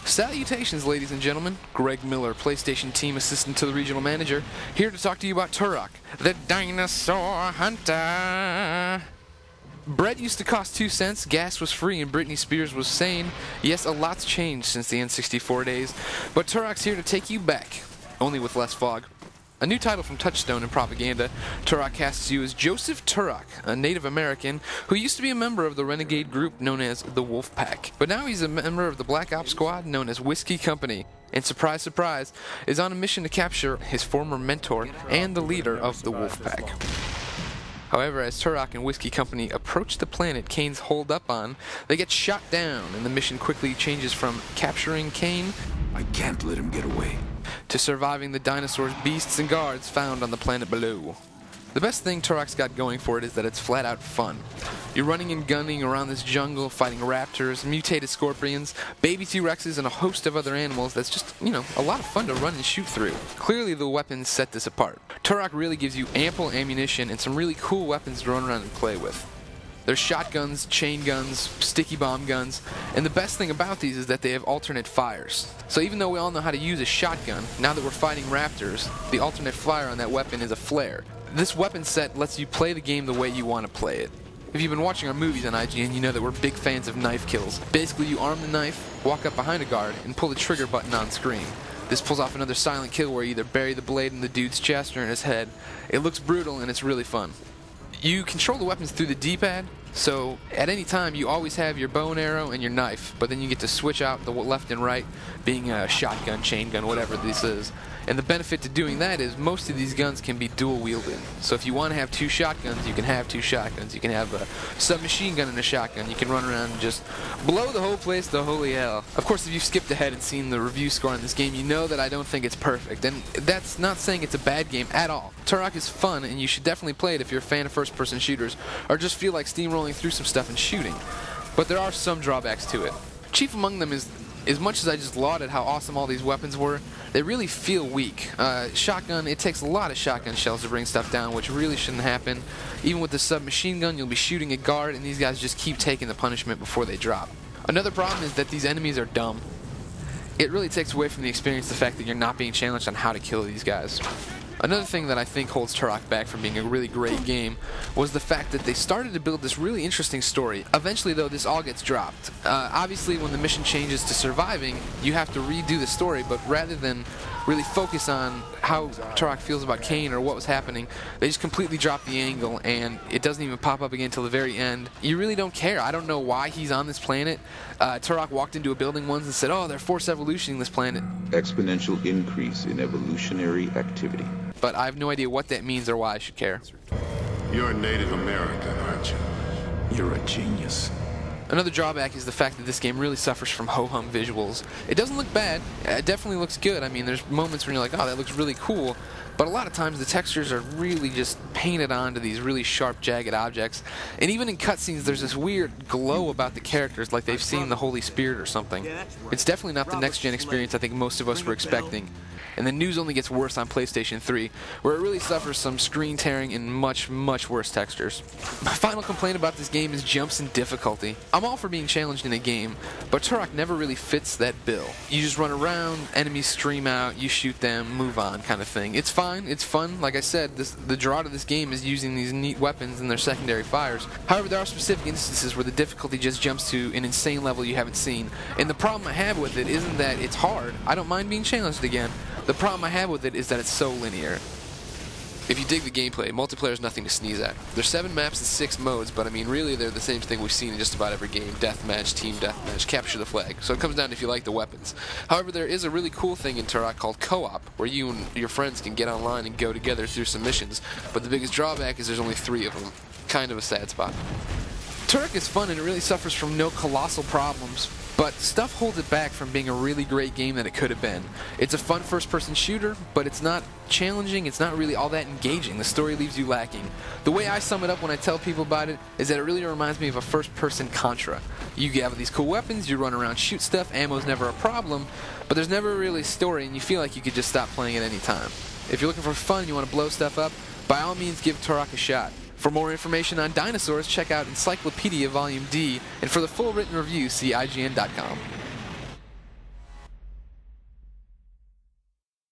Salutations, ladies and gentlemen. Greg Miller, PlayStation Team Assistant to the Regional Manager, here to talk to you about Turok, the Dinosaur Hunter. Bread used to cost 2 cents, gas was free, and Britney Spears was sane. Yes, a lot's changed since the N64 days, but Turok's here to take you back, only with less fog. A new title from Touchstone in propaganda, Turok casts you as Joseph Turok, a Native American who used to be a member of the renegade group known as the Wolf Pack. But now he's a member of the Black Ops Squad known as Whiskey Company, and surprise, surprise, is on a mission to capture his former mentor and the leader of the Wolf Pack. However, as Turok and Whiskey Company approach the planet Kane's holed up on, they get shot down, and the mission quickly changes from capturing Kane, I can't let him get away, to surviving the dinosaurs, beasts, and guards found on the planet below. The best thing Turok's got going for it is that it's flat out fun. You're running and gunning around this jungle, fighting raptors, mutated scorpions, baby T-Rexes, and a host of other animals that's just, a lot of fun to run and shoot through. Clearly the weapons set this apart. Turok really gives you ample ammunition and some really cool weapons to run around and play with. There's shotguns, chain guns, sticky bomb guns, and the best thing about these is that they have alternate fires. So even though we all know how to use a shotgun, now that we're fighting raptors, the alternate fire on that weapon is a flare. This weapon set lets you play the game the way you want to play it. If you've been watching our movies on IGN, you know that we're big fans of knife kills. Basically, you arm the knife, walk up behind a guard, and pull the trigger button on screen. This pulls off another silent kill where you either bury the blade in the dude's chest or in his head. It looks brutal and it's really fun. You control the weapons through the D-pad, so at any time you always have your bow and arrow and your knife, but then you get to switch out the left and right, being a shotgun, chain gun, whatever this is. And the benefit to doing that is most of these guns can be dual wielded. So if you want to have 2 shotguns, you can have 2 shotguns. You can have a submachine gun and a shotgun. You can run around and just blow the whole place to holy hell. Of course, if you've skipped ahead and seen the review score on this game, you know that I don't think it's perfect. And that's not saying it's a bad game at all. Turok is fun, and you should definitely play it if you're a fan of first-person shooters, or just feel like steamrolling through some stuff and shooting. But there are some drawbacks to it. Chief among them is, as much as I just lauded how awesome all these weapons were, they really feel weak. Shotgun, it takes a lot of shotgun shells to bring stuff down, which really shouldn't happen. Even with the submachine gun, you'll be shooting a guard, and these guys just keep taking the punishment before they drop. Another problem is that these enemies are dumb. It really takes away from the experience the fact that you're not being challenged on how to kill these guys. Another thing that I think holds Turok back from being a really great game was the fact that they started to build this really interesting story. Eventually, though, this all gets dropped. Obviously, when the mission changes to surviving, you have to redo the story, but rather than really focus on how Turok feels about Kane or what was happening, they just completely drop the angle, and it doesn't even pop up again until the very end. You really don't care. I don't know why he's on this planet. Turok walked into a building once and said, "Oh, they're force evolutioning this planet." exponential increase in evolutionary activity. But I have no idea what that means or why I should care. You're a Native American, aren't you? You're a genius. Another drawback is the fact that this game really suffers from ho-hum visuals. It doesn't look bad. It definitely looks good. I mean, there's moments when you're like, oh, that looks really cool. But a lot of times the textures are really just painted onto these really sharp, jagged objects. And even in cutscenes, there's this weird glow about the characters, like they've seen the Holy Spirit or something. It's definitely not the next-gen experience I think most of us were expecting. And the news only gets worse on PlayStation 3, where it really suffers some screen tearing and much, much worse textures. My final complaint about this game is jumps in difficulty. I'm all for being challenged in a game, but Turok never really fits that bill. You just run around, enemies stream out, you shoot them, move on kind of thing. It's fine, it's fun. Like I said, the draw to this game is using these neat weapons and their secondary fires. However, there are specific instances where the difficulty just jumps to an insane level you haven't seen. And the problem I have with it isn't that it's hard. I don't mind being challenged again. The problem I have with it is that it's so linear. If you dig the gameplay, multiplayer is nothing to sneeze at. There's 7 maps and 6 modes, but I mean, really they're the same thing we've seen in just about every game. Deathmatch, team deathmatch, capture the flag. So it comes down to if you like the weapons. However, there is a really cool thing in Turok called co-op, where you and your friends can get online and go together through some missions. But the biggest drawback is there's only 3 of them. Kind of a sad spot. Turok is fun and it really suffers from no colossal problems, but stuff holds it back from being a really great game that it could have been. It's a fun first-person shooter, but it's not challenging, it's not really all that engaging. The story leaves you lacking. The way I sum it up when I tell people about it is that it really reminds me of a first-person Contra. You have these cool weapons, you run around, shoot stuff, ammo's never a problem, but there's never really a story and you feel like you could just stop playing at any time. If you're looking for fun and you want to blow stuff up, by all means give Turok a shot. For more information on dinosaurs, check out Encyclopedia Volume D, and for the full written review, see IGN.com.